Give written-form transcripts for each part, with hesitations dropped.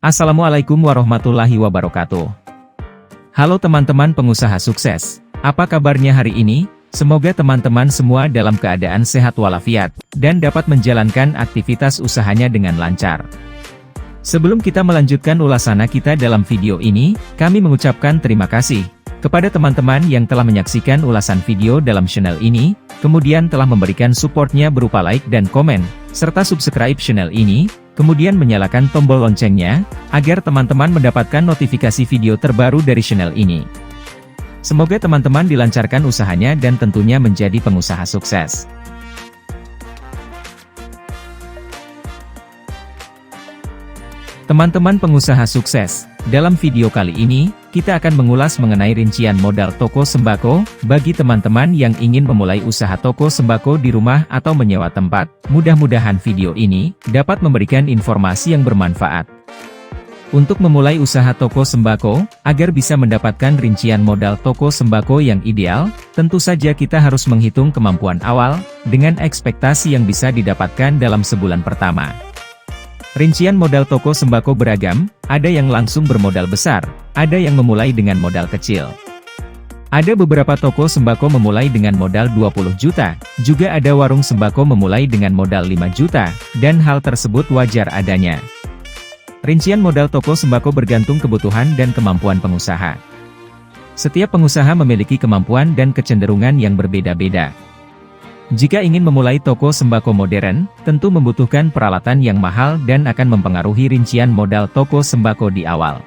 Assalamualaikum warahmatullahi wabarakatuh. Halo teman-teman pengusaha sukses. Apa kabarnya hari ini? Semoga teman-teman semua dalam keadaan sehat walafiat, dan dapat menjalankan aktivitas usahanya dengan lancar. Sebelum kita melanjutkan ulasan kita dalam video ini, kami mengucapkan terima kasih kepada teman-teman yang telah menyaksikan ulasan video dalam channel ini, kemudian telah memberikan supportnya berupa like dan komen, serta subscribe channel ini, kemudian menyalakan tombol loncengnya, agar teman-teman mendapatkan notifikasi video terbaru dari channel ini. Semoga teman-teman dilancarkan usahanya dan tentunya menjadi pengusaha sukses. Teman-teman pengusaha sukses, dalam video kali ini, kita akan mengulas mengenai rincian modal toko sembako, bagi teman-teman yang ingin memulai usaha toko sembako di rumah atau menyewa tempat. Mudah-mudahan video ini, dapat memberikan informasi yang bermanfaat. Untuk memulai usaha toko sembako, agar bisa mendapatkan rincian modal toko sembako yang ideal, tentu saja kita harus menghitung kemampuan awal, dengan ekspektasi yang bisa didapatkan dalam sebulan pertama. Rincian modal toko sembako beragam, ada yang langsung bermodal besar, ada yang memulai dengan modal kecil. Ada beberapa toko sembako memulai dengan modal 20 juta, juga ada warung sembako memulai dengan modal 5 juta, dan hal tersebut wajar adanya. Rincian modal toko sembako bergantung kebutuhan dan kemampuan pengusaha. Setiap pengusaha memiliki kemampuan dan kecenderungan yang berbeda-beda. Jika ingin memulai toko sembako modern, tentu membutuhkan peralatan yang mahal dan akan mempengaruhi rincian modal toko sembako di awal.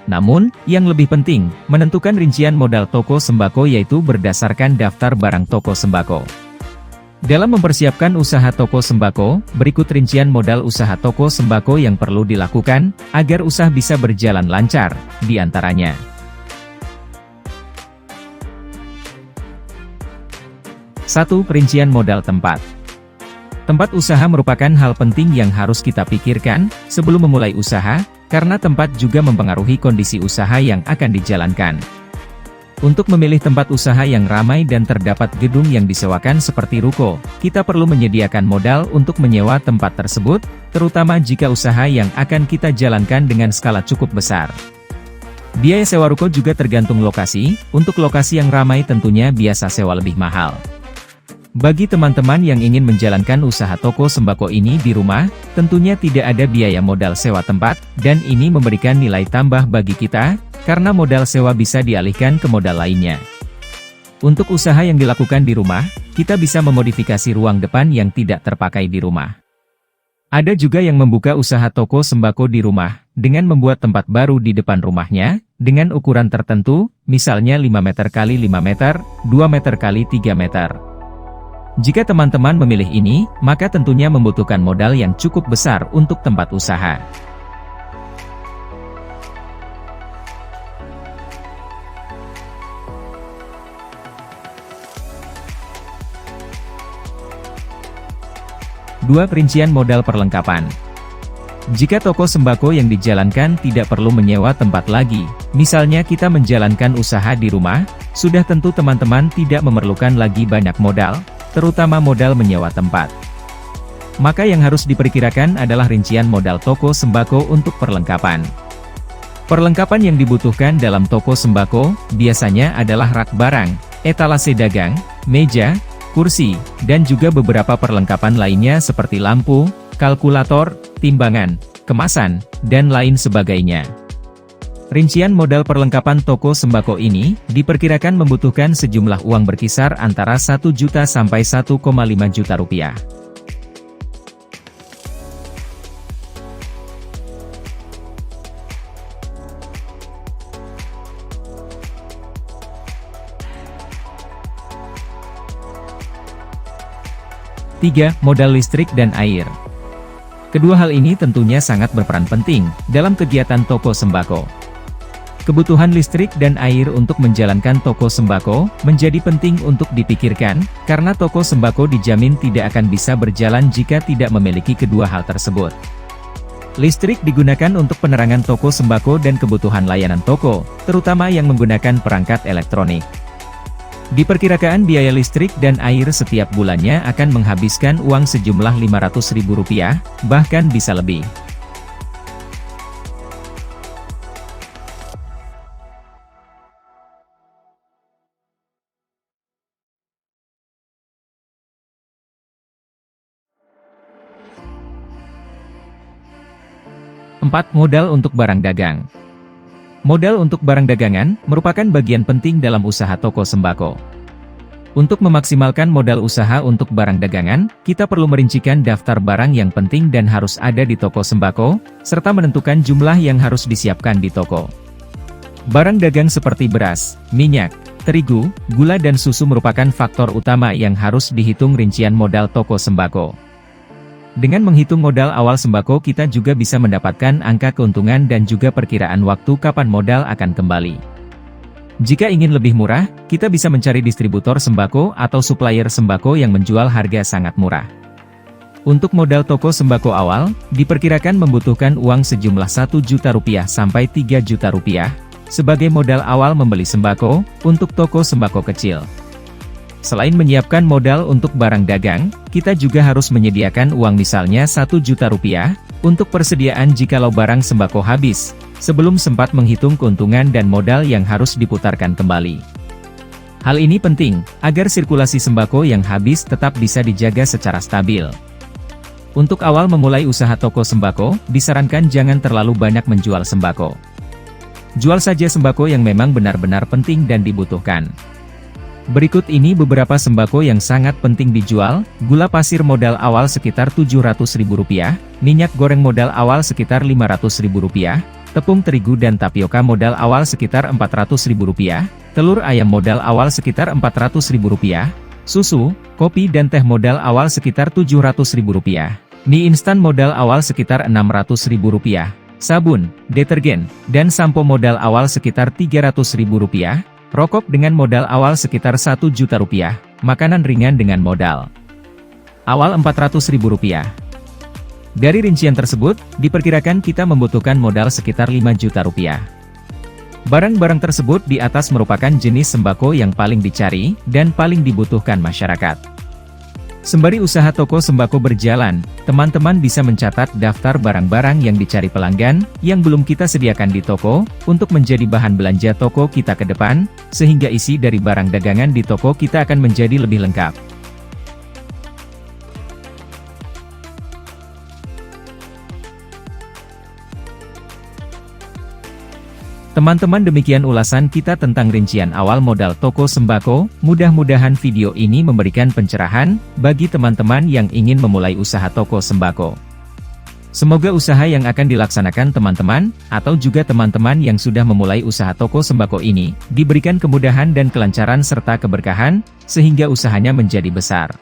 Namun, yang lebih penting, menentukan rincian modal toko sembako yaitu berdasarkan daftar barang toko sembako. Dalam mempersiapkan usaha toko sembako, berikut rincian modal usaha toko sembako yang perlu dilakukan, agar usaha bisa berjalan lancar, di antaranya. 1. Rincian modal tempat. Tempat usaha merupakan hal penting yang harus kita pikirkan sebelum memulai usaha, karena tempat juga mempengaruhi kondisi usaha yang akan dijalankan. Untuk memilih tempat usaha yang ramai dan terdapat gedung yang disewakan seperti ruko, kita perlu menyediakan modal untuk menyewa tempat tersebut, terutama jika usaha yang akan kita jalankan dengan skala cukup besar. Biaya sewa ruko juga tergantung lokasi, untuk lokasi yang ramai tentunya biasa sewa lebih mahal. Bagi teman-teman yang ingin menjalankan usaha toko sembako ini di rumah, tentunya tidak ada biaya modal sewa tempat, dan ini memberikan nilai tambah bagi kita, karena modal sewa bisa dialihkan ke modal lainnya. Untuk usaha yang dilakukan di rumah, kita bisa memodifikasi ruang depan yang tidak terpakai di rumah. Ada juga yang membuka usaha toko sembako di rumah, dengan membuat tempat baru di depan rumahnya, dengan ukuran tertentu, misalnya 5 meter x 5 meter, 2 meter x 3 meter. Jika teman-teman memilih ini, maka tentunya membutuhkan modal yang cukup besar untuk tempat usaha. Dua. Rincian modal perlengkapan. Jika toko sembako yang dijalankan tidak perlu menyewa tempat lagi, misalnya kita menjalankan usaha di rumah, sudah tentu teman-teman tidak memerlukan lagi banyak modal, terutama modal menyewa tempat. Maka yang harus diperkirakan adalah rincian modal toko sembako untuk perlengkapan. Perlengkapan yang dibutuhkan dalam toko sembako, biasanya adalah rak barang, etalase dagang, meja, kursi, dan juga beberapa perlengkapan lainnya seperti lampu, kalkulator, timbangan, kemasan, dan lain sebagainya. Rincian modal perlengkapan toko sembako ini, diperkirakan membutuhkan sejumlah uang berkisar antara 1 juta sampai 1,5 juta rupiah. Tiga. Modal listrik dan air. Kedua hal ini tentunya sangat berperan penting dalam kegiatan toko sembako. Kebutuhan listrik dan air untuk menjalankan toko sembako menjadi penting untuk dipikirkan, karena toko sembako dijamin tidak akan bisa berjalan jika tidak memiliki kedua hal tersebut. Listrik digunakan untuk penerangan toko sembako dan kebutuhan layanan toko, terutama yang menggunakan perangkat elektronik. Diperkirakan biaya listrik dan air setiap bulannya akan menghabiskan uang sejumlah Rp500.000, bahkan bisa lebih. 4. Modal untuk barang dagang. Modal untuk barang dagangan merupakan bagian penting dalam usaha toko sembako. Untuk memaksimalkan modal usaha untuk barang dagangan, kita perlu merincikan daftar barang yang penting dan harus ada di toko sembako, serta menentukan jumlah yang harus disiapkan di toko. Barang dagang seperti beras, minyak, terigu, gula dan susu merupakan faktor utama yang harus dihitung rincian modal toko sembako. Dengan menghitung modal awal sembako kita juga bisa mendapatkan angka keuntungan dan juga perkiraan waktu kapan modal akan kembali. Jika ingin lebih murah, kita bisa mencari distributor sembako atau supplier sembako yang menjual harga sangat murah. Untuk modal toko sembako awal, diperkirakan membutuhkan uang sejumlah Rp1.000.000 sampai Rp3.000.000, sebagai modal awal membeli sembako, untuk toko sembako kecil. Selain menyiapkan modal untuk barang dagang, kita juga harus menyediakan uang misalnya Rp1.000.000, untuk persediaan jikalau barang sembako habis, sebelum sempat menghitung keuntungan dan modal yang harus diputarkan kembali. Hal ini penting, agar sirkulasi sembako yang habis tetap bisa dijaga secara stabil. Untuk awal memulai usaha toko sembako, disarankan jangan terlalu banyak menjual sembako. Jual saja sembako yang memang benar-benar penting dan dibutuhkan. Berikut ini beberapa sembako yang sangat penting dijual: gula pasir modal awal sekitar Rp700.000, minyak goreng modal awal sekitar Rp500.000, tepung terigu dan tapioka modal awal sekitar Rp400.000, telur ayam modal awal sekitar Rp400.000, susu, kopi dan teh modal awal sekitar Rp700.000, mie instan modal awal sekitar Rp600.000, sabun, detergen, dan sampo modal awal sekitar Rp300.000, rokok dengan modal awal sekitar Rp1.000.000, makanan ringan dengan modal awal Rp400.000. Dari rincian tersebut, diperkirakan kita membutuhkan modal sekitar Rp5.000.000. Barang-barang tersebut di atas merupakan jenis sembako yang paling dicari dan paling dibutuhkan masyarakat. Sembari usaha toko sembako berjalan, teman-teman bisa mencatat daftar barang-barang yang dicari pelanggan, yang belum kita sediakan di toko, untuk menjadi bahan belanja toko kita ke depan, sehingga isi dari barang dagangan di toko kita akan menjadi lebih lengkap. Teman-teman, demikian ulasan kita tentang rincian awal modal toko sembako. Mudah-mudahan video ini memberikan pencerahan bagi teman-teman yang ingin memulai usaha toko sembako. Semoga usaha yang akan dilaksanakan teman-teman, atau juga teman-teman yang sudah memulai usaha toko sembako ini, diberikan kemudahan dan kelancaran serta keberkahan, sehingga usahanya menjadi besar.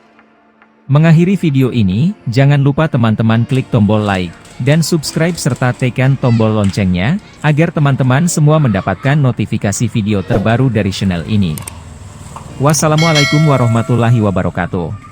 Mengakhiri video ini, jangan lupa teman-teman klik tombol like dan subscribe serta tekan tombol loncengnya, agar teman-teman semua mendapatkan notifikasi video terbaru dari channel ini. Wassalamualaikum warahmatullahi wabarakatuh.